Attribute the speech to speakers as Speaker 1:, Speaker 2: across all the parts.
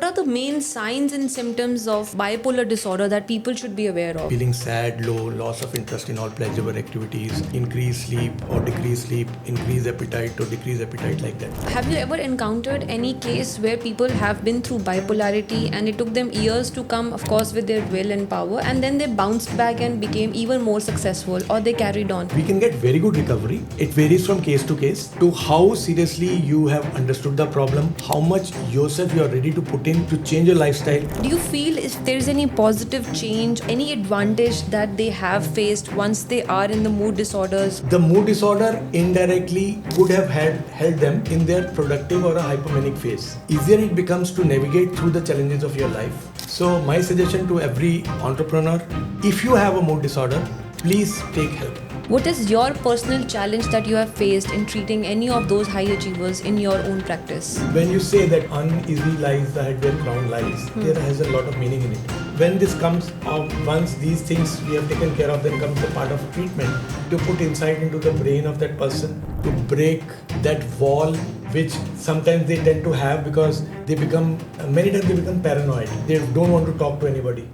Speaker 1: are the main signs and symptoms of bipolar disorder that people should be aware of?
Speaker 2: Feeling sad, low, loss of interest in all pleasurable activities, increased sleep or decreased sleep, increased appetite or decreased appetite, like that.
Speaker 1: Have you ever encountered any case where people have been through bipolarity and it took them years to come, of course, with their will and power, and then they bounced back and became even more successful, or they carried on?
Speaker 2: We can get very good recovery. It varies from case to case to how seriously you have understood the problem, how much yourself you are ready to put in to change your lifestyle.
Speaker 1: Do you feel if there's any positive change, any advantage that they have faced once they are in the mood disorders?
Speaker 2: The mood disorder indirectly could have helped them in their productive or a hypomanic phase. Easier it becomes to navigate through the challenges of your life. So my suggestion to every entrepreneur, if you have a mood disorder, please take help.
Speaker 1: What is your personal challenge that you have faced in treating any of those high achievers in your own practice?
Speaker 2: When you say that uneasy lies the head where crown lies, there has a lot of meaning in it. When this comes out, once these things we have taken care of, then comes the part of treatment to put insight into the brain of that person, to break that wall which sometimes they tend to have because many times they become paranoid. They don't want to talk to anybody.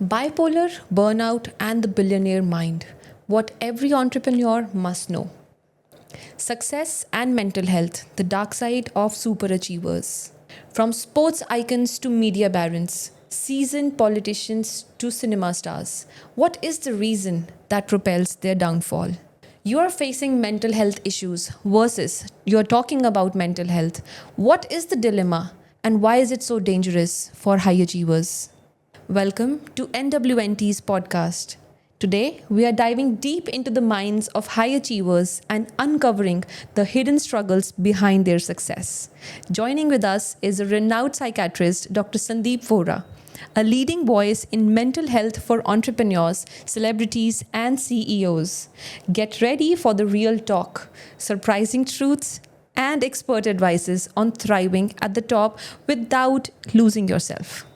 Speaker 1: Bipolar, burnout, and the billionaire mind. What every entrepreneur must know. Success and mental health, the dark side of superachievers. From sports icons to media barons, seasoned politicians to cinema stars. What is the reason that propels their downfall? You are facing mental health issues versus you're talking about mental health. What is the dilemma and why is it so dangerous for high achievers? Welcome to NWNT's podcast. Today, we are diving deep into the minds of high achievers and uncovering the hidden struggles behind their success. Joining with us is a renowned psychiatrist, Dr. Sandeep Vohra, a leading voice in mental health for entrepreneurs, celebrities, and CEOs. Get ready for the real talk, surprising truths, and expert advices on thriving at the top without losing yourself.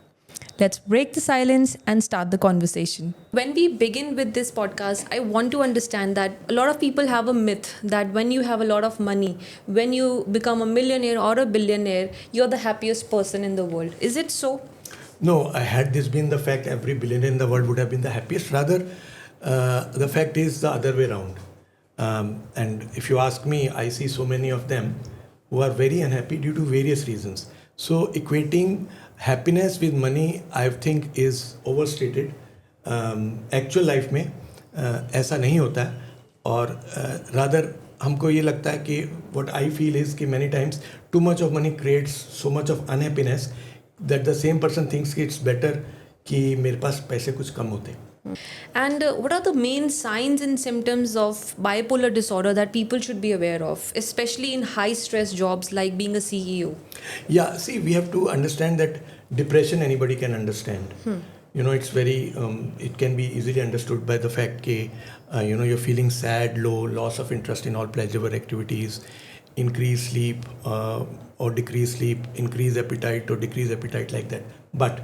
Speaker 1: Let's break the silence and start the conversation. When we begin with this podcast, I want to understand that a lot of people have a myth that when you have a lot of money, when you become a millionaire or a billionaire, you're the happiest person in the world. Is it so?
Speaker 2: No, had this been the fact, every billionaire in the world would have been the happiest. Rather, the fact is the other way around. And if you ask me, I see so many of them who are very unhappy due to various reasons. So equating happiness with money, I think, is overstated. Actual life में ऐसा नहीं होता है और rather हमको ये लगता है कि what I feel is कि many times too much of money creates so much of unhappiness that the same person thinks it's better कि मेरे पास पैसे कुछ कम होते.
Speaker 1: And what are the main signs and symptoms of bipolar disorder that people should be aware of, especially in high stress jobs like being a CEO?
Speaker 2: Yeah, see, we have to understand that depression anybody can understand. It's very, it can be easily understood by the fact that, you're feeling sad, low, loss of interest in all pleasurable activities, increased sleep or decreased sleep, increased appetite or decreased appetite, like that. But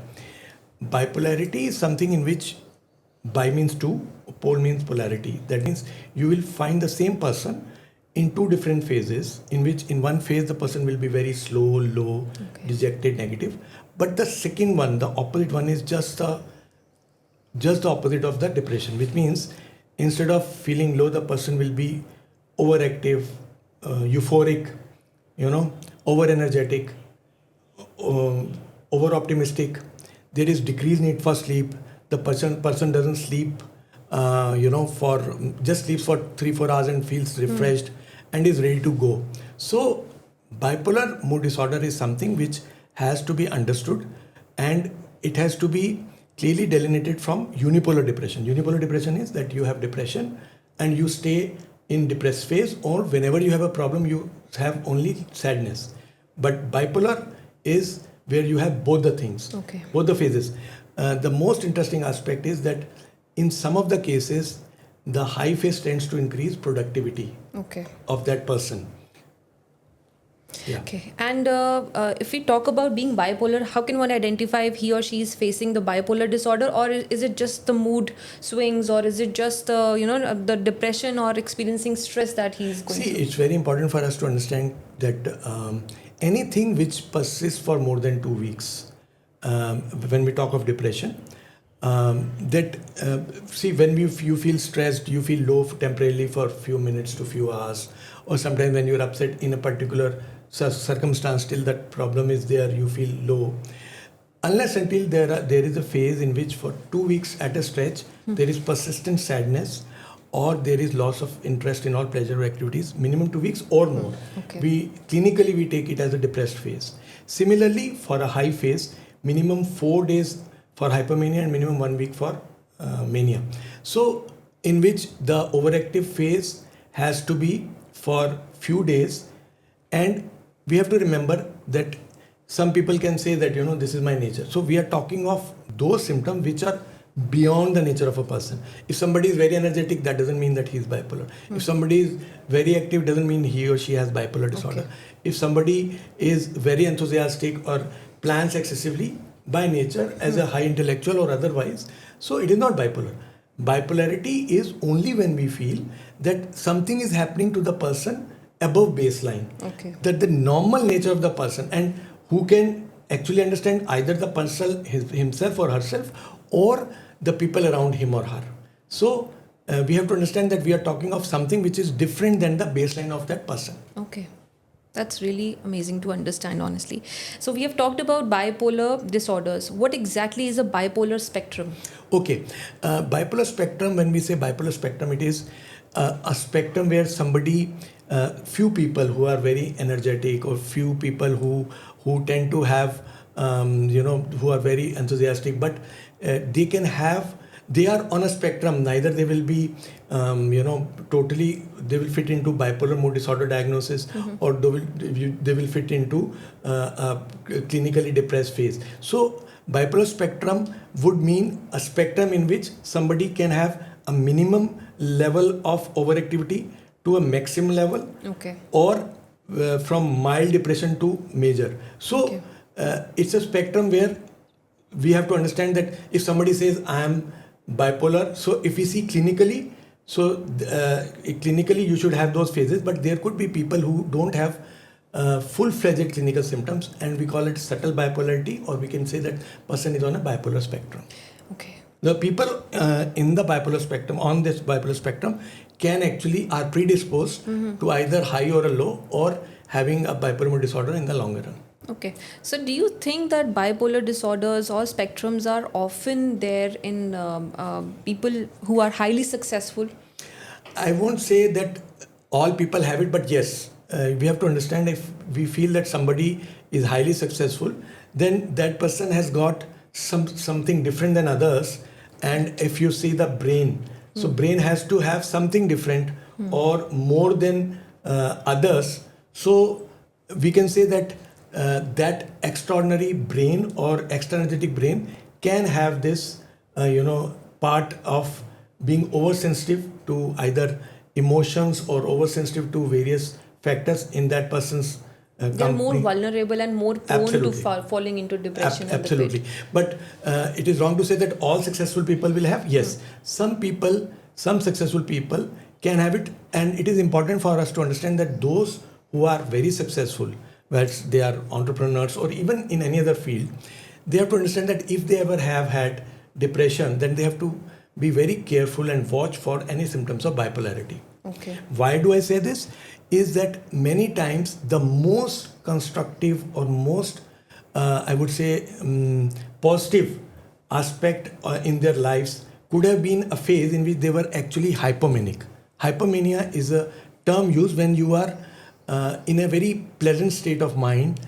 Speaker 2: bipolarity is something in which bi means two, pole means polarity. That means you will find the same person in two different phases, in which in one phase the person will be very slow, low, dejected, negative. But the second one, the opposite one, is just the opposite of the depression, which means instead of feeling low, the person will be overactive, euphoric, over energetic, over optimistic. There is decreased need for sleep. The person doesn't sleep, just sleeps for 3-4 hours and feels refreshed and is ready to go. So bipolar mood disorder is something which has to be understood, and it has to be clearly delineated from unipolar depression. Unipolar depression is that you have depression and you stay in depressed phase, or whenever you have a problem you have only sadness. But bipolar is where you have both the things, both the phases. The most interesting aspect is that in some of the cases, the high phase tends to increase productivity of that person. Yeah.
Speaker 1: Okay. And if we talk about being bipolar, how can one identify if he or she is facing the bipolar disorder, or is it just the mood swings, or is it just the depression or experiencing stress that he's going
Speaker 2: See,
Speaker 1: through?
Speaker 2: it's very important for us to understand that anything which persists for more than 2 weeks, when we talk of depression, see, when you feel stressed, you feel low temporarily for a few minutes to few hours, or sometimes when you're upset in a particular circumstance, still that problem is there, you feel low. Unless until there is a phase in which for 2 weeks at a stretch, there is persistent sadness, or there is loss of interest in all pleasure activities, minimum 2 weeks or more.
Speaker 1: Okay.
Speaker 2: We clinically we take it as a depressed phase. Similarly, for a high phase, minimum 4 days for hypomania and minimum 1 week for mania. So, in which the overactive phase has to be for few days, and we have to remember that some people can say that this is my nature. So we are talking of those symptoms which are beyond the nature of a person. If somebody is very energetic, that doesn't mean that he is bipolar. If somebody is very active, doesn't mean he or she has bipolar disorder.
Speaker 1: Okay.
Speaker 2: If somebody is very enthusiastic or plans excessively by nature as a high intellectual or otherwise, so it is not bipolar. Bipolarity is only when we feel that something is happening to the person above baseline.
Speaker 1: Okay.
Speaker 2: That the normal nature of the person, and who can actually understand either the person himself or herself, or the people around him or her. So we have to understand that we are talking of something which is different than the baseline of that person.
Speaker 1: Okay. That's really amazing to understand, honestly. So we have talked about bipolar disorders. What exactly is a bipolar spectrum?
Speaker 2: Okay, bipolar spectrum, when we say bipolar spectrum, it is a spectrum where few people who are very energetic, or few people who tend to have, who are very enthusiastic, but they are on a spectrum. Neither they will be, totally, they will fit into bipolar mood disorder diagnosis, or they will fit into a clinically depressed phase. So bipolar spectrum would mean a spectrum in which somebody can have a minimum level of overactivity to a maximum level,
Speaker 1: Okay.
Speaker 2: or from mild depression to major. So
Speaker 1: Okay.
Speaker 2: it's a spectrum where we have to understand that if somebody says I am bipolar, so if we see clinically, so clinically you should have those phases, but there could be people who don't have full-fledged clinical symptoms, and we call it subtle bipolarity, or we can say that person is on a bipolar spectrum.
Speaker 1: Okay.
Speaker 2: The people in the bipolar spectrum, on this bipolar spectrum, are predisposed to either high or a low, or having a bipolar mood disorder in the longer run.
Speaker 1: Okay. So do you think that bipolar disorders or spectrums are often there in people who are highly successful?
Speaker 2: I won't say that all people have it, but yes, we have to understand, if we feel that somebody is highly successful, then that person has got something different than others. And if you see the brain, so brain has to have something different or more than others. So we can say that that extraordinary brain or extraenergetic brain can have this, part of being oversensitive to either emotions, or oversensitive to various factors in that person's
Speaker 1: They're more vulnerable and more prone
Speaker 2: Absolutely.
Speaker 1: to falling into depression. and the
Speaker 2: Absolutely.
Speaker 1: pit.
Speaker 2: But it is wrong to say that all successful people will have. Yes, some successful people can have it, and it is important for us to understand that those who are very successful, whether they are entrepreneurs or even in any other field, they have to understand that if they ever have had depression, then they have to be very careful and watch for any symptoms of bipolarity.
Speaker 1: Okay.
Speaker 2: Why do I say this? Is that many times the most constructive or most, I would say, positive aspect in their lives could have been a phase in which they were actually hypomanic. Hypomania is a term used when you are in a very pleasant state of mind,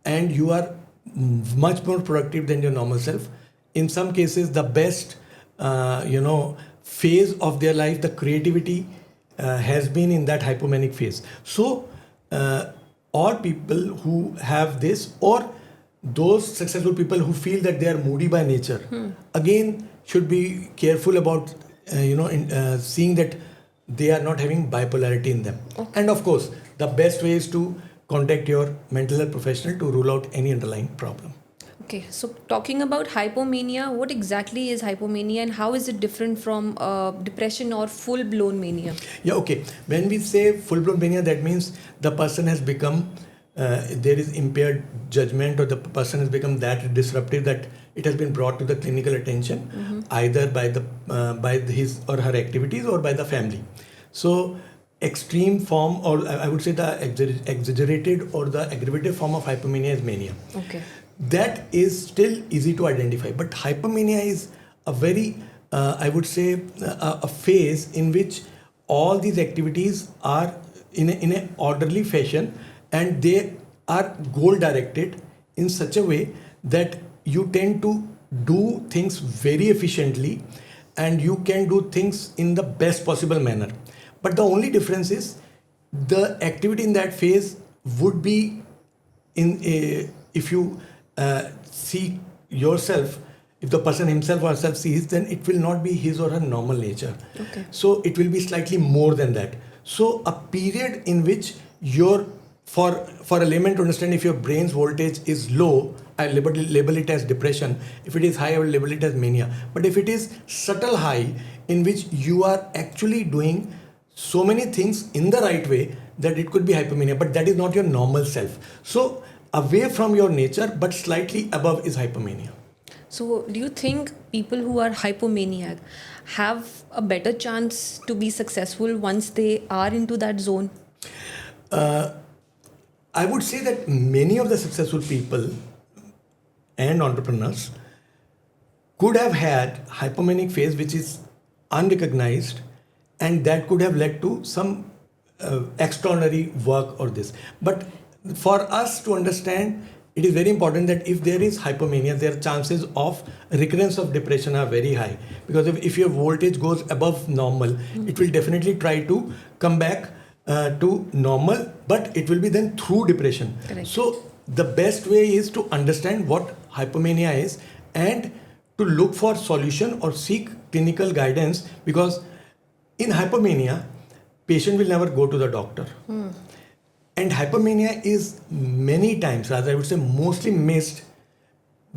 Speaker 2: and you are much more productive than your normal self. In some cases, the best, phase of their life, the creativity has been in that hypomanic phase. So, all people who have this, or those successful people who feel that they are moody by nature, again should be careful about seeing that they are not having bipolarity in them.
Speaker 1: Okay.
Speaker 2: And of course, the best way is to contact your mental health professional to rule out any underlying problem.
Speaker 1: Okay, so talking about hypomania, what exactly is hypomania and how is it different from depression or full blown mania?
Speaker 2: Yeah, okay. When we say full blown mania, that means the person has become, there is impaired judgment, or the person has become that disruptive that it has been brought to the clinical attention, either by his or her activities or by the family. So, extreme form, or I would say the exaggerated or the aggravated form of hypomania is mania.
Speaker 1: Okay.
Speaker 2: That is still easy to identify, but hypomania is a very, I would say, a phase in which all these activities are in a orderly fashion, and they are goal directed in such a way that you tend to do things very efficiently, and you can do things in the best possible manner. But the only difference is the activity in that phase would be in a, if you see yourself, if the person himself or herself sees, then it will not be his or her normal nature.
Speaker 1: Okay.
Speaker 2: So it will be slightly more than that. So a period in which your, for a layman to understand, if your brain's voltage is low, I label it as depression. If it is high, I will label it as mania. But if it is subtle high, in which you are actually doing so many things in the right way, that it could be hypomania, but that is not your normal self. So away from your nature, but slightly above, is hypomania.
Speaker 1: So, do you think people who are hypomaniac have a better chance to be successful once they are into that zone?
Speaker 2: I would say that many of the successful people and entrepreneurs could have had hypomanic phase which is unrecognized, and that could have led to some extraordinary work or this. But for us to understand, it is very important that if there is hypomania, their chances of recurrence of depression are very high, because if your voltage goes above normal, it will definitely try to come back to normal, but it will be then through depression.
Speaker 1: Correct.
Speaker 2: So the best way is to understand what hypomania is and to look for solution or seek clinical guidance, because in hypomania, patient will never go to the doctor. And hypomania is many times, rather I would say mostly missed.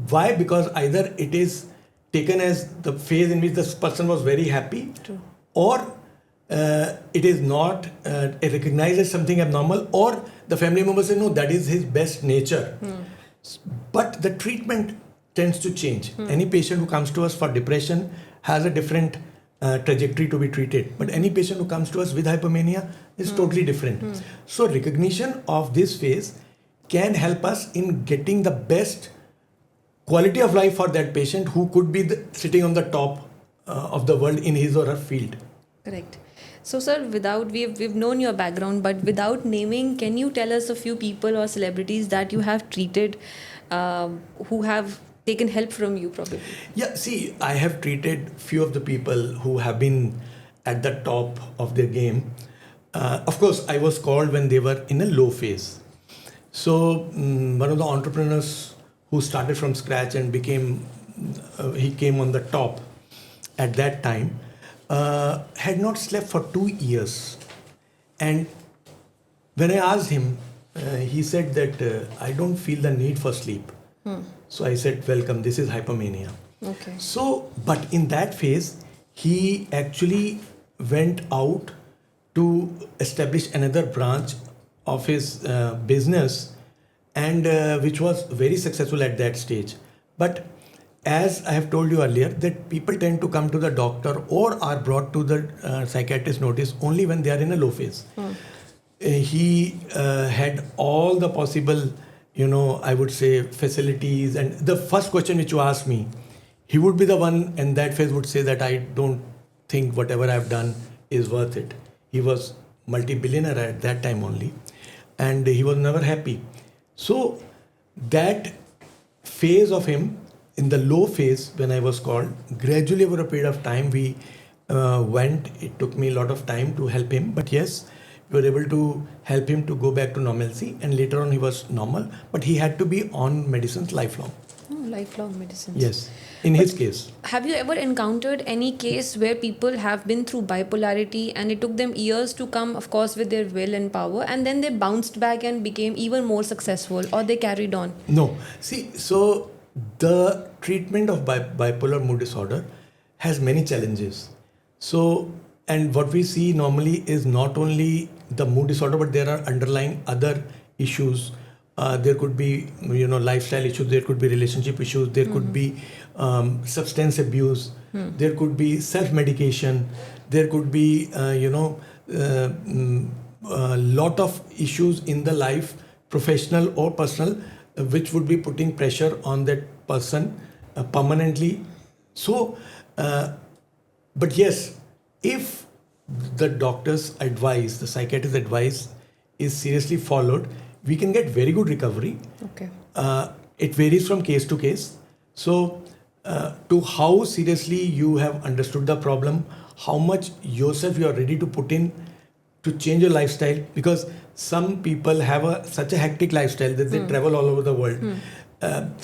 Speaker 2: Why? Because either it is taken as the phase in which the person was very happy,
Speaker 1: True.
Speaker 2: or it is not recognized as something abnormal, or the family members say no, that is his best nature. But the treatment tends to change. Any patient who comes to us for depression has a different trajectory to be treated, but any patient who comes to us with hypomania is totally different. So recognition of this phase can help us in getting the best quality of life for that patient who could be sitting on the top of the world in his or her field.
Speaker 1: Correct. So, sir, without we've known your background, but without naming, can you tell us a few people or celebrities that you have treated who have taken help from you, probably?
Speaker 2: Yeah, see, I have treated few of the people who have been at the top of their game. Of course, I was called when they were in a low phase. So one of the entrepreneurs who started from scratch and he came on the top at that time, had not slept for 2 years. And when I asked him, he said that I don't feel the need for sleep. So I said, welcome, this is hypomania.
Speaker 1: Okay.
Speaker 2: So, but in that phase, he actually went out to establish another branch of his business, and which was very successful at that stage. But as I have told you earlier, that people tend to come to the doctor or are brought to the psychiatrist notice only when they are in a low phase. He had all the possible, I would say, facilities. And the first question which you asked me, he would be the one in that phase would say that I don't think whatever I've done is worth it. He was multi-billionaire at that time only, and he was never happy. So that phase of him, in the low phase when I was called, gradually over a period of time we went. It took me a lot of time to help him, but yes, we were able to help him to go back to normalcy, and later on he was normal, but he had to be on medicines lifelong.
Speaker 1: Lifelong medicines.
Speaker 2: Yes, in his case.
Speaker 1: Have you ever encountered any case where people have been through bipolarity and it took them years to come, of course, with their will and power, and then they bounced back and became even more successful, or they carried on?
Speaker 2: No. See, so the treatment of bipolar mood disorder has many challenges. So, and what we see normally is not only the mood disorder, but there are underlying other issues. There could be, lifestyle issues. There could be relationship issues. There could be substance abuse. There could be self-medication. There could be, a lot of issues in the life, professional or personal, which would be putting pressure on that person permanently. So, but yes, if the doctor's advice, the psychiatrist's advice is seriously followed, we can get very good recovery.
Speaker 1: Okay.
Speaker 2: It varies from case to case. So, to how seriously you have understood the problem, how much yourself you are ready to put in to change your lifestyle, because some people have such a hectic lifestyle that they travel all over the world.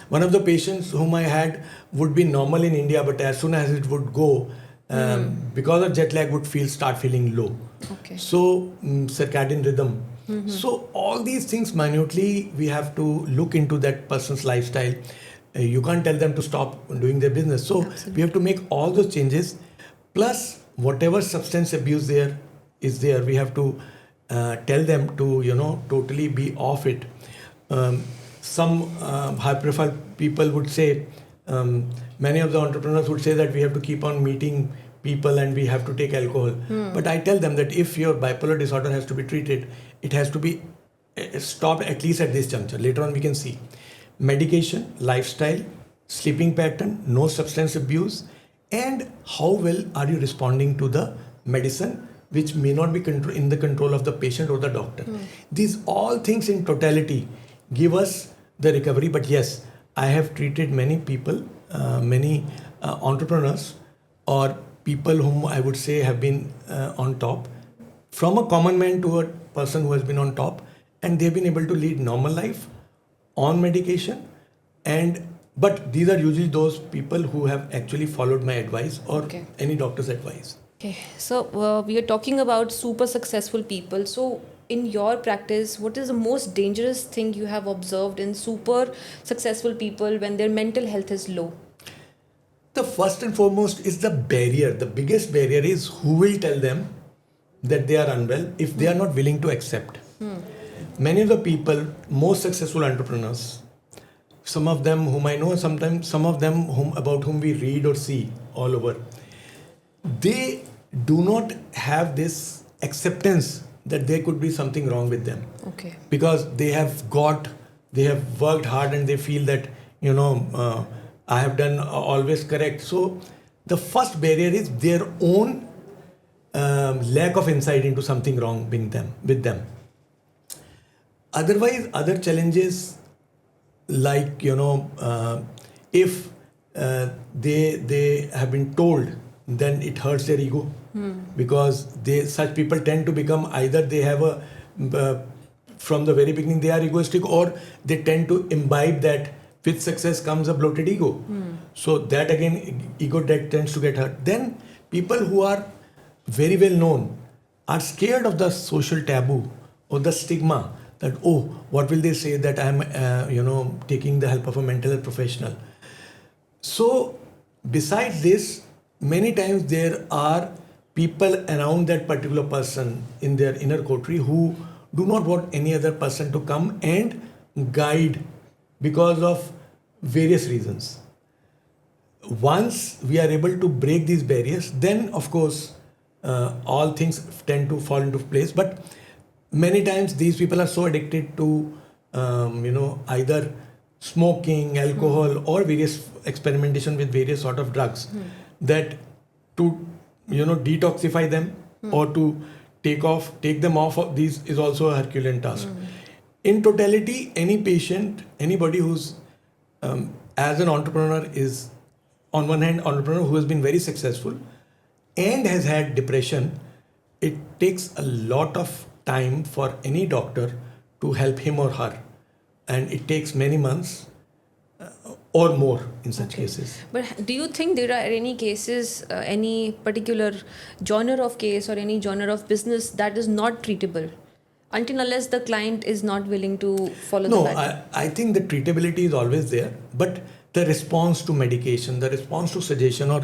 Speaker 2: One of the patients whom I had would be normal in India, but as soon as it would go, because of jet lag, would start feeling low.
Speaker 1: Okay.
Speaker 2: So circadian rhythm. So all these things minutely we have to look into that person's lifestyle. You can't tell them to stop doing their business. So we have to make all those changes. Plus whatever substance abuse there is there, we have to tell them to totally be off it. Some high profile people would say, many of the entrepreneurs would say that we have to keep on meeting people and we have to take alcohol. But I tell them that if your bipolar disorder has to be treated, it has to be stopped at least at this juncture. Later on we can see medication, lifestyle, sleeping pattern, no substance abuse, and how well are you responding to the medicine, which may not be in the control of the patient or the doctor. These all things in totality give us the recovery. But yes, I have treated many people, many entrepreneurs or people whom I would say have been on top, from a common man to a person who has been on top, and they've been able to lead normal life on medication. But these are usually those people who have actually followed my advice or any doctor's advice.
Speaker 1: Okay, so we are talking about super successful people. So in your practice, what is the most dangerous thing you have observed in super successful people when their mental health is low?
Speaker 2: The first and foremost is the barrier. The biggest barrier is who will tell them that they are unwell if they are not willing to accept. Many of the people, most successful entrepreneurs, some of them whom I know, sometimes some of them about whom we read or see all over, they do not have this acceptance that there could be something wrong with them.
Speaker 1: Okay.
Speaker 2: Because they have worked hard and they feel that, I have done always correct. So the first barrier is their own lack of insight into something wrong with them. Otherwise, other challenges like, if they have been told, then it hurts their ego, because such people tend to become either they have from the very beginning they are egoistic, or they tend to imbibe that with success comes a bloated ego. So that again, ego that tends to get hurt. Then people who are very well known are scared of the social taboo or the stigma that, oh, what will they say that I'm taking the help of a mental health professional. So besides this, many times there are people around that particular person in their inner coterie who do not want any other person to come and guide because of various reasons. Once we are able to break these barriers, then of course all things tend to fall into place. But many times these people are so addicted to either smoking, alcohol, or various experimentation with various sort of drugs, that to detoxify them or to take them off of these is also a Herculean task. In totality, any patient, anybody who's as an entrepreneur is, on one hand, entrepreneur who has been very successful and has had depression, it takes a lot of time for any doctor to help him or her, and it takes many months or more in such cases.
Speaker 1: But do you think there are any cases, any particular genre of case or any genre of business that is not treatable until unless the client is not willing to follow the
Speaker 2: No,
Speaker 1: pattern?
Speaker 2: I think the treatability is always there, but the response to medication, the response to suggestion or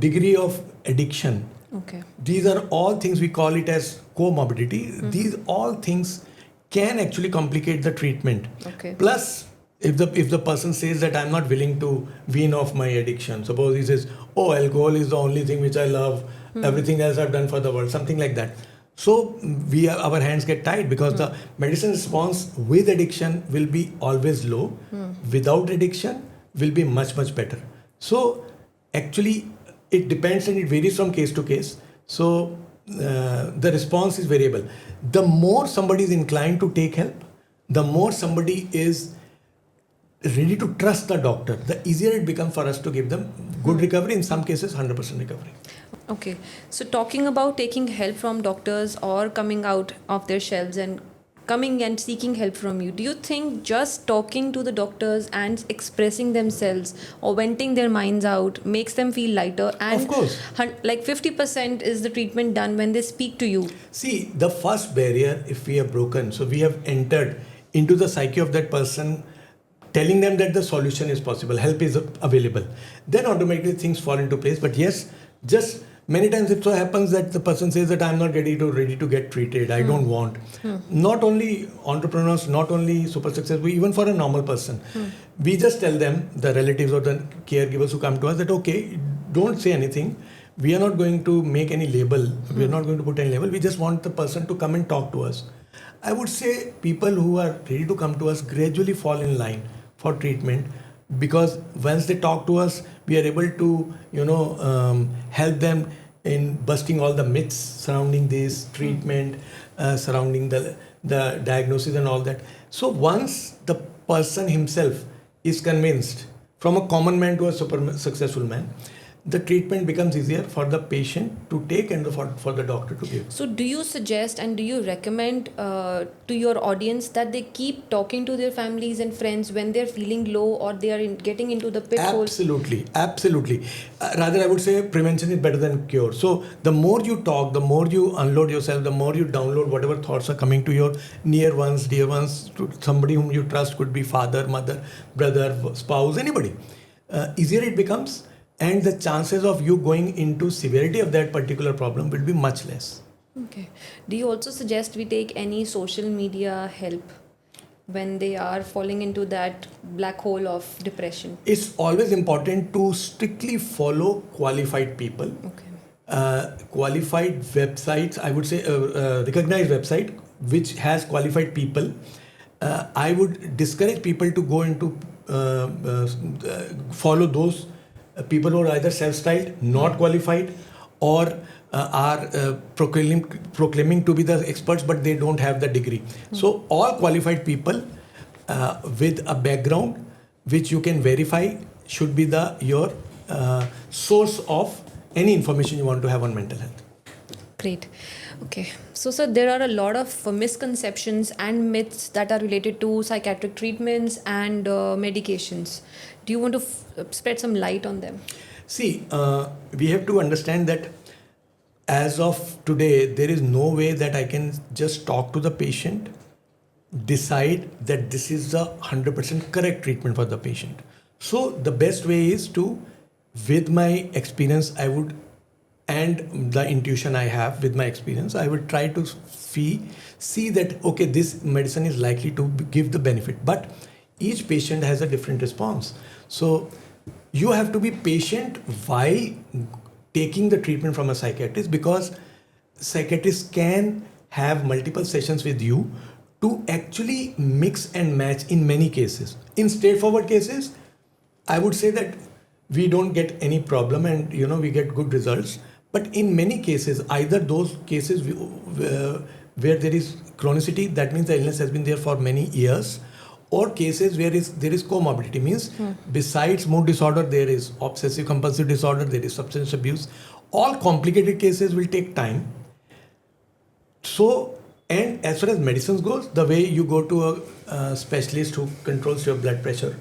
Speaker 2: degree of addiction,
Speaker 1: Okay.
Speaker 2: these are all things we call it as comorbidity. These all things can actually complicate the treatment.
Speaker 1: Okay.
Speaker 2: Plus, if the person says that I'm not willing to wean off my addiction, suppose he says, oh, alcohol is the only thing which I love, everything else I've done for the world, something like that. So our hands get tied because the medicine response with addiction will be always low. Without addiction will be much, much better. So actually it depends and it varies from case to case. So the response is variable. The more somebody is inclined to take help, the more somebody is ready to trust the doctor, the easier it becomes for us to give them good recovery, in some cases 100% recovery.
Speaker 1: Okay. So talking about taking help from doctors or coming out of their shelves and coming and seeking help from you, do you think just talking to the doctors and expressing themselves or venting their minds out makes them feel lighter? And
Speaker 2: Of course.
Speaker 1: Like 50% is the treatment done when they speak to you.
Speaker 2: See, the first barrier, if we have broken, so we have entered into the psyche of that person, telling them that the solution is possible, help is available, then automatically things fall into place. But yes, just many times it so happens that the person says that I'm not ready to get treated, I don't want. Not only entrepreneurs, not only super successful, even for a normal person, we just tell them, the relatives or the caregivers who come to us, that okay, don't say anything, we are not going to make any label, we are not going to put any label, we just want the person to come and talk to us. I would say people who are ready to come to us gradually fall in line for treatment, because once they talk to us, we are able to help them in busting all the myths surrounding this treatment, surrounding the diagnosis and all that. So once the person himself is convinced, from a common man to a super successful man, the treatment becomes easier for the patient to take and for the doctor to give.
Speaker 1: So do you suggest and do you recommend to your audience that they keep talking to their families and friends when they're feeling low or they are getting into the pitfalls?
Speaker 2: Absolutely. Rather, I would say prevention is better than cure. So the more you talk, the more you unload yourself, the more you download whatever thoughts are coming to your near ones, dear ones, to somebody whom you trust, could be father, mother, brother, spouse, anybody. Easier it becomes, and the chances of you going into severity of that particular problem will be much less.
Speaker 1: Okay. Do you also suggest we take any social media help when they are falling into that black hole of depression?
Speaker 2: It's always important to strictly follow qualified people.
Speaker 1: Okay.
Speaker 2: Qualified websites, I would say recognized website which has qualified people. I would discourage people to go into follow those people who are either self-styled, not qualified, or are proclaiming to be the experts, but they don't have the degree. So all qualified people with a background which you can verify should be your source of any information you want to have on mental health.
Speaker 1: Great. Okay. So, sir, there are a lot of misconceptions and myths that are related to psychiatric treatments and medications. Do you want to spread some light on them?
Speaker 2: See, we have to understand that as of today, there is no way that I can just talk to the patient, decide that this is the 100% correct treatment for the patient. So the best way is to, with my experience, and the intuition I have with my experience, I would try to see that, okay, this medicine is likely to give the benefit. But each patient has a different response. So you have to be patient while taking the treatment from a psychiatrist, because psychiatrists can have multiple sessions with you to actually mix and match in many cases. In straightforward cases, I would say that we don't get any problem and we get good results. But in many cases, either those cases where there is chronicity, that means the illness has been there for many years, or cases where there is comorbidity, means besides mood disorder, there is obsessive compulsive disorder, there is substance abuse. All complicated cases will take time. So And as far as medicines goes, the way you go to a specialist who controls your blood pressure,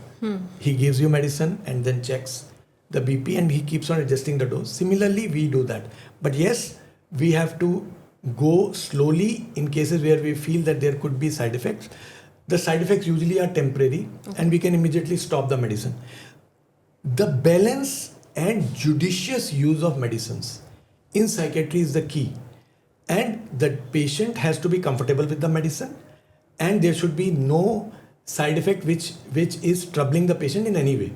Speaker 2: he gives you medicine and then checks the BP and he keeps on adjusting the dose. Similarly, we do that. But yes, we have to go slowly in cases where we feel that there could be side effects. The side effects usually are temporary and we can immediately stop the medicine. The balance and judicious use of medicines in psychiatry is the key. And the patient has to be comfortable with the medicine and there should be no side effect which is troubling the patient in any way.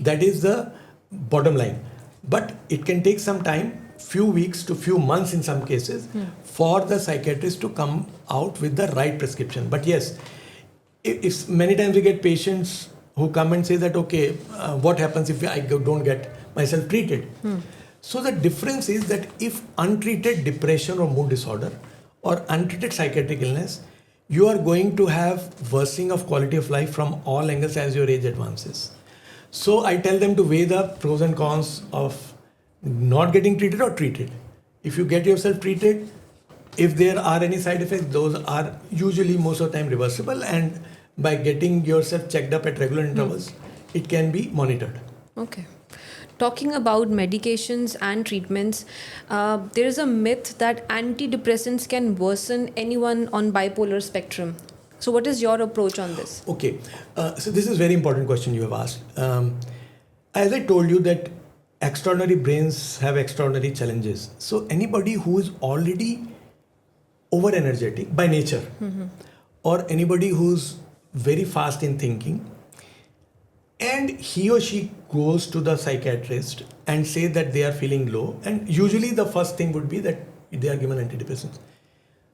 Speaker 2: That is the bottom line. But it can take some time, few weeks to few months in some cases, for the psychiatrist to come out with the right prescription. But yes, if many times we get patients who come and say that, okay, what happens if I don't get myself treated? So the difference is that if untreated depression or mood disorder or untreated psychiatric illness, you are going to have worsening of quality of life from all angles as your age advances. So I tell them to weigh the pros and cons of not getting treated or treated. If you get yourself treated, if there are any side effects, those are usually most of the time reversible, and by getting yourself checked up at regular intervals, it can be monitored.
Speaker 1: Okay. Talking about medications and treatments, there is a myth that antidepressants can worsen anyone on bipolar spectrum. So what is your approach on this?
Speaker 2: Okay, so this is a very important question you have asked. As I told you that extraordinary brains have extraordinary challenges. So anybody who is already over energetic by nature, or anybody who's very fast in thinking, and he or she goes to the psychiatrist and say that they are feeling low, and usually the first thing would be that they are given antidepressants.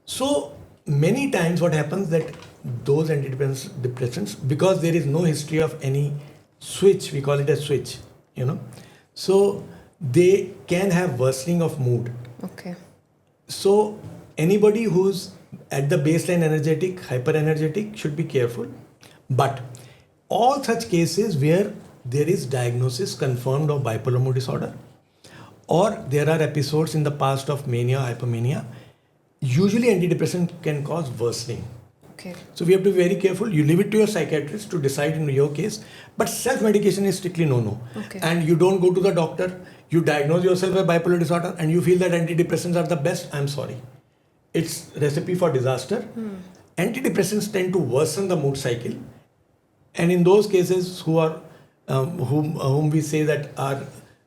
Speaker 2: So many times what happens that those antidepressants, because there is no history of any switch, we call it a switch, so they can have worsening of mood.
Speaker 1: Okay.
Speaker 2: So anybody who's at the baseline energetic, hyper energetic should be careful. But all such cases where there is diagnosis confirmed of bipolar mood disorder, or there are episodes in the past of mania, hypomania, usually antidepressant can cause worsening.
Speaker 1: Okay.
Speaker 2: So we have to be very careful. You leave it to your psychiatrist to decide in your case, but self-medication is strictly no.
Speaker 1: Okay.
Speaker 2: And you don't go to the doctor, you diagnose yourself with bipolar disorder and you feel that antidepressants are the best, I'm sorry. It's recipe for disaster. Antidepressants tend to worsen the mood cycle. And in those cases whom we say that are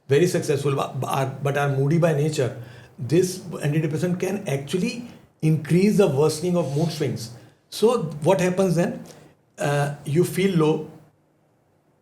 Speaker 2: very successful but are moody by nature, this antidepressant can actually increase the worsening of mood swings. So what happens then? You feel low,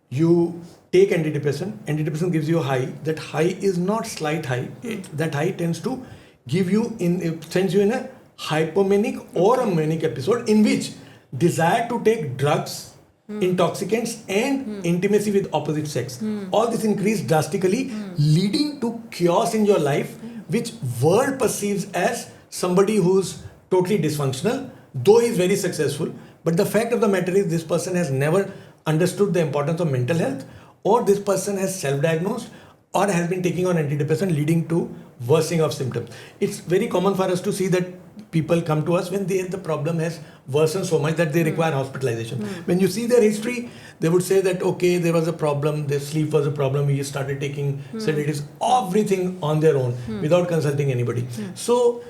Speaker 2: you take antidepressant gives you a high. That high is not slight high. That high tends to sends you in a hypomanic or a manic episode in which desire to take drugs, intoxicants and intimacy with opposite sex, all this increase drastically, leading to chaos in your life, which world perceives as somebody who's totally dysfunctional, though he's very successful. But the fact of the matter is this person has never understood the importance of mental health, or this person has self-diagnosed or has been taking on antidepressant, leading to worsening of symptoms. It's very common for us to see that people come to us when the problem has worsened so much that they require hospitalization. When you see their history, they would say that, okay, there was a problem, their sleep was a problem, we started taking sedatives, everything on their own without consulting anybody. So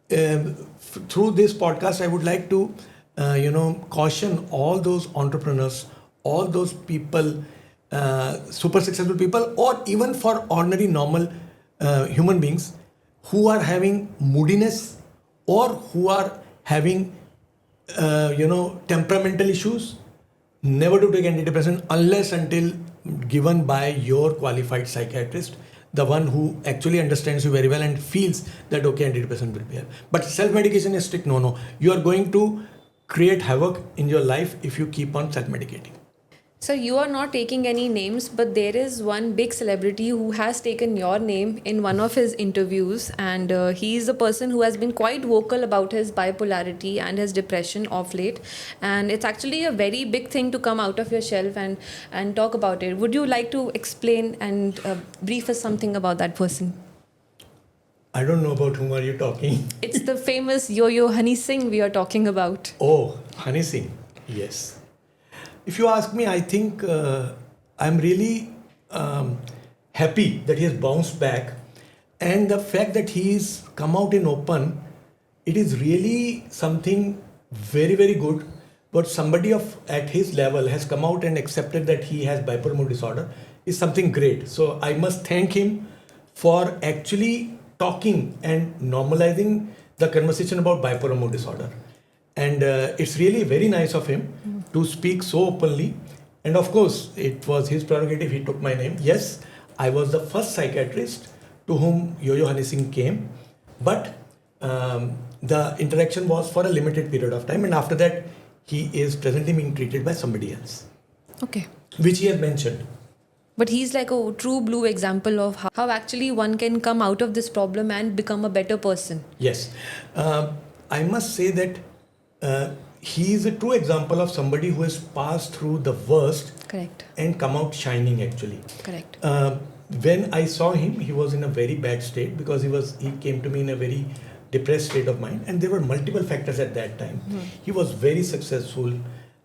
Speaker 2: through this podcast, I would like to caution all those entrepreneurs, all those people, super successful people, or even for ordinary normal human beings who are having moodiness or who are having temperamental issues, never to take antidepressant unless until given by your qualified psychiatrist, the one who actually understands you very well and feels that okay, antidepressant will be here. But self-medication is strict no. You are going to create havoc in your life if you keep on self-medicating.
Speaker 1: So you are not taking any names, but there is one big celebrity who has taken your name in one of his interviews, and he is a person who has been quite vocal about his bipolarity and his depression of late, and it's actually a very big thing to come out of your shelf and talk about it. Would you like to explain and brief us something about that person?
Speaker 2: I don't know about whom are you talking.
Speaker 1: It's the famous Yo-Yo Honey Singh we are talking about.
Speaker 2: Oh, Honey Singh. Yes. If you ask me, I think I'm really happy that he has bounced back. And the fact that he's come out in open, it is really something very, very good. But somebody at his level has come out and accepted that he has bipolar mood disorder is something great. So I must thank him for actually talking and normalizing the conversation about bipolar mood disorder. And it's really very nice of him to speak so openly. And of course, it was his prerogative. He took my name. Yes, I was the first psychiatrist to whom Yo-Yo Honey Singh came. But the interaction was for a limited period of time. And after that, he is presently being treated by somebody else.
Speaker 1: Okay.
Speaker 2: Which he has mentioned.
Speaker 1: But he's like a true blue example of how actually one can come out of this problem and become a better person.
Speaker 2: Yes. I must say that he is a true example of somebody who has passed through the worst.
Speaker 1: Correct.
Speaker 2: And come out shining actually.
Speaker 1: Correct.
Speaker 2: When I saw him, he was in a very bad state because he came to me in a very depressed state of mind, and there were multiple factors at that time. He was very successful.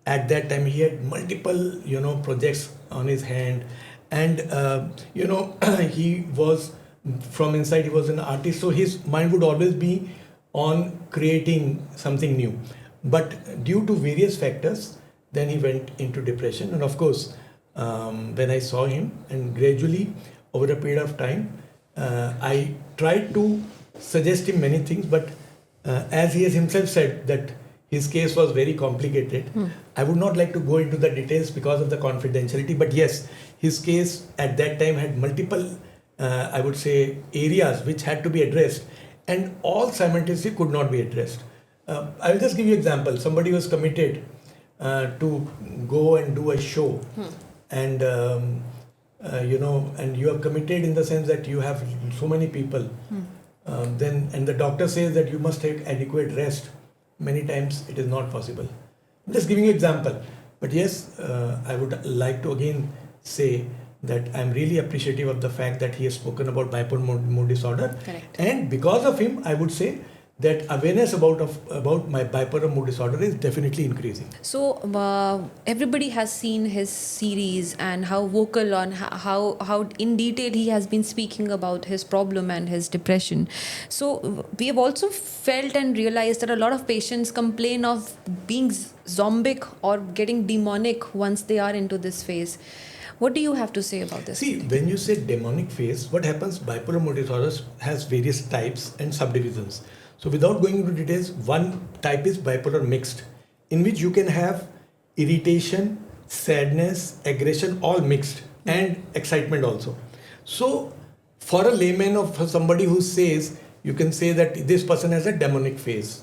Speaker 2: At that time, he had multiple, projects on his hand, and he was from inside. He was an artist, so his mind would always be on creating something new. But due to various factors, then he went into depression. And of course, when I saw him, and gradually over a period of time, I tried to suggest him many things, but as he has himself said that his case was very complicated. I would not like to go into the details because of the confidentiality, but yes, his case at that time had multiple, I would say, areas which had to be addressed, and all simultaneously could not be addressed. I will just give you an example. Somebody was committed to go and do a show, and and you are committed in the sense that you have so many people. And the doctor says that you must take adequate rest. Many times it is not possible. I'm just giving you an example. But yes, I would like to again say that I'm really appreciative of the fact that he has spoken about bipolar mood disorder.
Speaker 1: Correct.
Speaker 2: And because of him, I would say that awareness about my bipolar mood disorder is definitely increasing.
Speaker 1: So everybody has seen his series and how vocal on how in detail he has been speaking about his problem and his depression. So we have also felt and realized that a lot of patients complain of being zombic or getting demonic once they are into this phase. What do you have to say about this?
Speaker 2: See, when you say demonic phase, what happens? Bipolar mood disorders has various types and subdivisions. So without going into details, one type is bipolar mixed, in which you can have irritation, sadness, aggression, all mixed, and excitement also. So for a layman or for somebody who says, you can say that this person has a demonic phase,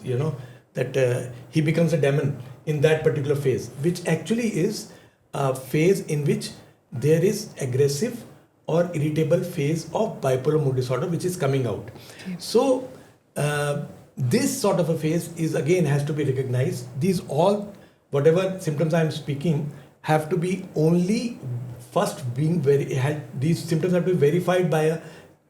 Speaker 2: that he becomes a demon in that particular phase, which actually is a phase in which there is aggressive or irritable phase of bipolar mood disorder which is coming out. Okay. So this sort of a phase is again has to be recognized. These all, whatever symptoms I am speaking, have to be only first being these symptoms have to be verified by a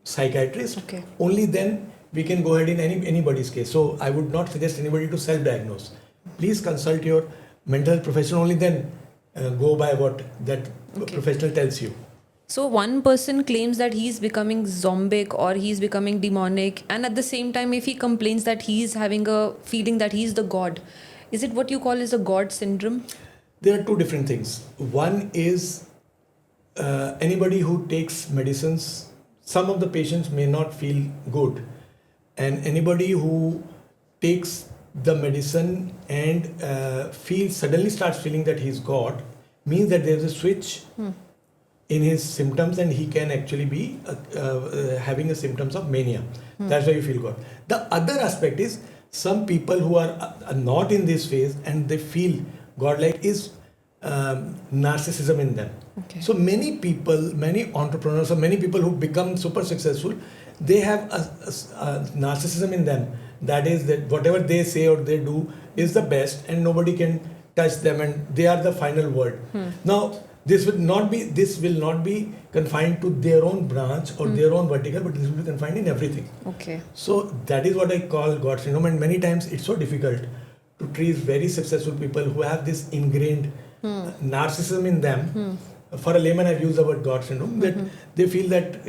Speaker 2: psychiatrist. Okay. Only then we can go ahead in anybody's case. So I would not suggest anybody to self-diagnose. Please consult your mental health professional. Only then go by what that professional tells you.
Speaker 1: So one person claims that he's becoming zombic or he's becoming demonic, and at the same time if he complains that he's having a feeling that he's the god, is it what you call as a god syndrome?
Speaker 2: There are two different things. One is anybody who takes medicines, some of the patients may not feel good, and anybody who takes the medicine and suddenly starts feeling that he's God means that there's a switch in his symptoms, and he can actually be having a symptoms of mania. That's why you feel God. The other aspect is some people who are not in this phase and they feel godlike is narcissism in them. Okay. So many people, many entrepreneurs, or many people who become super successful, they have a narcissism in them. That is that whatever they say or they do is the best, and nobody can touch them, and they are the final word. Now, This will not be confined to their own branch or their own vertical, but this will be confined in everything.
Speaker 1: Okay.
Speaker 2: So that is what I call God syndrome, and many times it's so difficult to treat very successful people who have this ingrained narcissism in them. For a layman, I've used the word God syndrome, that they feel that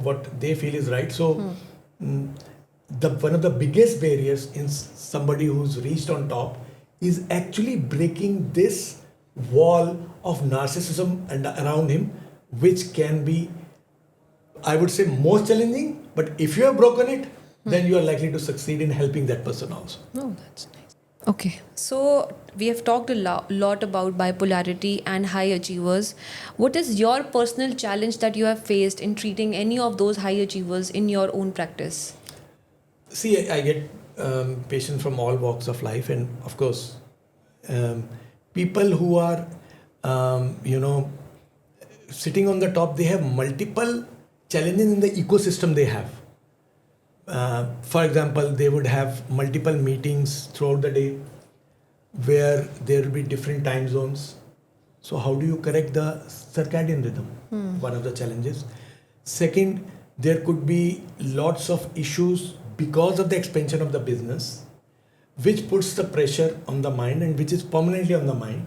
Speaker 2: what they feel is right. So one of the biggest barriers in somebody who's reached on top is actually breaking this wall of narcissism and around him, which can be, I would say, most challenging. But if you have broken it, then you are likely to succeed in helping that person also.
Speaker 1: Oh, that's nice. Okay, so we have talked a lot about bipolarity and high achievers. What is your personal challenge that you have faced in treating any of those high achievers in your own practice?
Speaker 2: See, I get patients from all walks of life, and of course, people who are, sitting on the top, they have multiple challenges in the ecosystem they have. For example, they would have multiple meetings throughout the day where there will be different time zones. So how do you correct the circadian rhythm? One of the challenges. Second, there could be lots of issues because of the expansion of the business, which puts the pressure on the mind and which is permanently on the mind.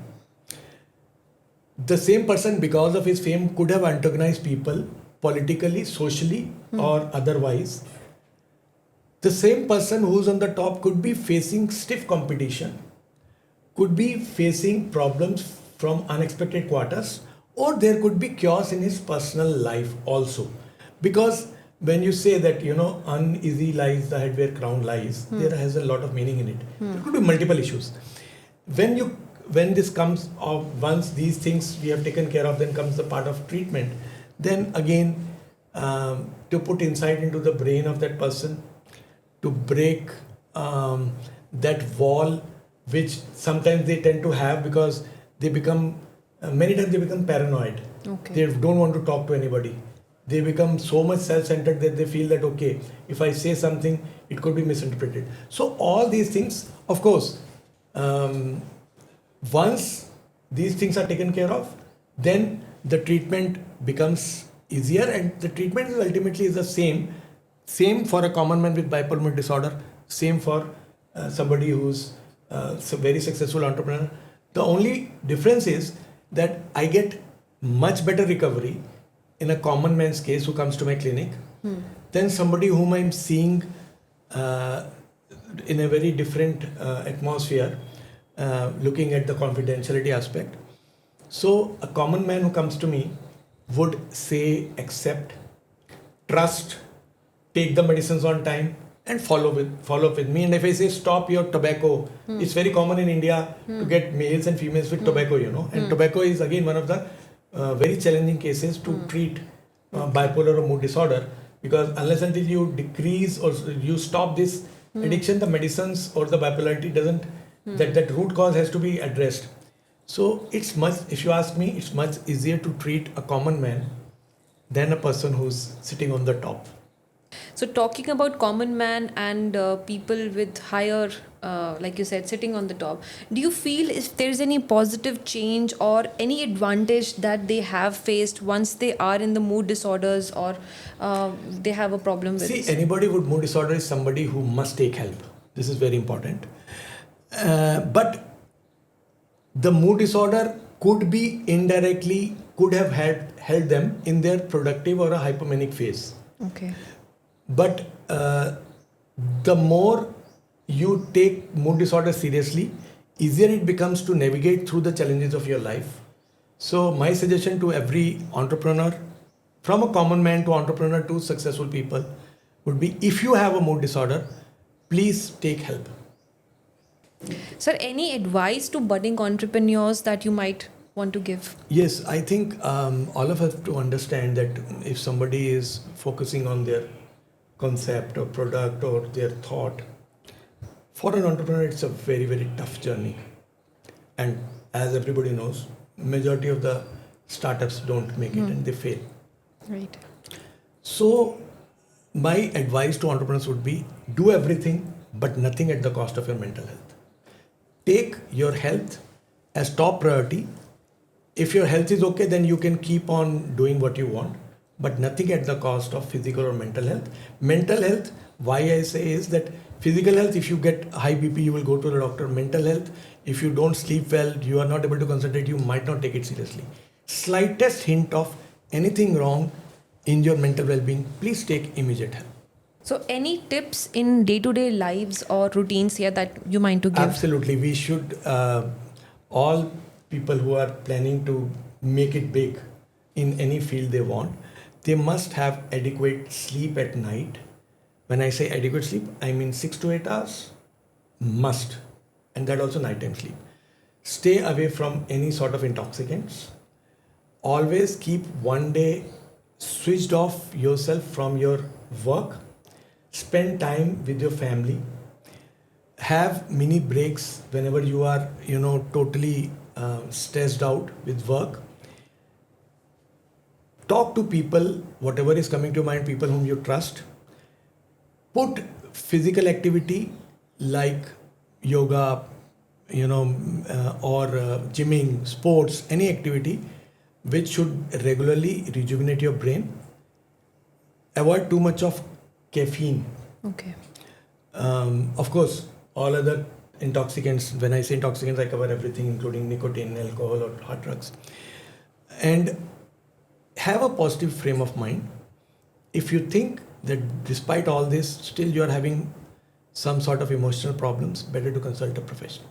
Speaker 2: The same person, because of his fame, could have antagonized people politically, socially, or otherwise. The same person who's on the top could be facing stiff competition, could be facing problems from unexpected quarters, or there could be chaos in his personal life also. Because when you say that, uneasy lies the head where crown lies, there has a lot of meaning in it. There could be multiple issues. When this comes of, once these things we have taken care of, then comes the part of treatment. Then again, to put insight into the brain of that person, to break that wall, which sometimes they tend to have because they become, many times they become paranoid.
Speaker 1: Okay.
Speaker 2: They don't want to talk to anybody. They become so much self-centered that they feel that, okay, if I say something, it could be misinterpreted. So all these things, of course, once these things are taken care of, then the treatment becomes easier, and the treatment is ultimately the same for a common man with bipolar disorder, same for somebody who's a very successful entrepreneur. The only difference is that I get much better recovery in a common man's case who comes to my clinic than somebody whom I'm seeing in a very different atmosphere, looking at the confidentiality aspect. So a common man who comes to me would say, accept, trust, take the medicines on time, and follow up with me. And if I say stop your tobacco, it's very common in India to get males and females with tobacco, and tobacco is again one of the very challenging cases to treat bipolar or mood disorder, because unless until you decrease or you stop this addiction, the medicines or the bipolarity doesn't, that root cause has to be addressed. So it's much, if you ask me, it's much easier to treat a common man than a person who's sitting on the top.
Speaker 1: So talking about common man and people with higher, like you said, sitting on the top, do you feel if there's any positive change or any advantage that they have faced once they are in the mood disorders or they have a problem with
Speaker 2: See, anybody with mood disorder is somebody who must take help. This is very important. But the mood disorder could be indirectly, could have helped them in their productive or a hypomanic phase.
Speaker 1: Okay.
Speaker 2: But the more you take mood disorder seriously, easier it becomes to navigate through the challenges of your life. So my suggestion to every entrepreneur, from a common man to entrepreneur to successful people, would be, if you have a mood disorder, please take help.
Speaker 1: Sir, any advice to budding entrepreneurs that you might want to give?
Speaker 2: Yes, I think all of us have to understand that if somebody is focusing on their concept or product or their thought, for an entrepreneur it's a very, very tough journey. And as everybody knows, majority of the startups don't make it and they fail.
Speaker 1: Right.
Speaker 2: So my advice to entrepreneurs would be, do everything but nothing at the cost of your mental health. Take your health as top priority If your health is okay, then you can keep on doing what you want, but nothing at the cost of physical or mental health. Mental health, why I say is that physical health, if you get high BP, you will go to the doctor. Mental health, if you don't sleep well, you are not able to concentrate, you might not take it seriously. Slightest hint of anything wrong in your mental well-being, please take immediate help.
Speaker 1: So, any tips in day-to-day lives or routines here that you mind to give?
Speaker 2: Absolutely. We should, all people who are planning to make it big in any field they want, they must have adequate sleep at night. When I say adequate sleep, I mean 6 to 8 hours, must. And that also nighttime sleep. Stay away from any sort of intoxicants. Always keep one day switched off yourself from your work. Spend time with your family. Have mini breaks whenever you are, totally stressed out with work. Talk to people, whatever is coming to mind, people whom you trust. Put physical activity like yoga, or gymming, sports, any activity which should regularly rejuvenate your brain. Avoid too much of caffeine.
Speaker 1: Okay.
Speaker 2: Of course, all other intoxicants, when I say intoxicants, I cover everything, including nicotine, alcohol, or hard drugs. And have a positive frame of mind. If you think that despite all this, still you are having some sort of emotional problems, better to consult a professional.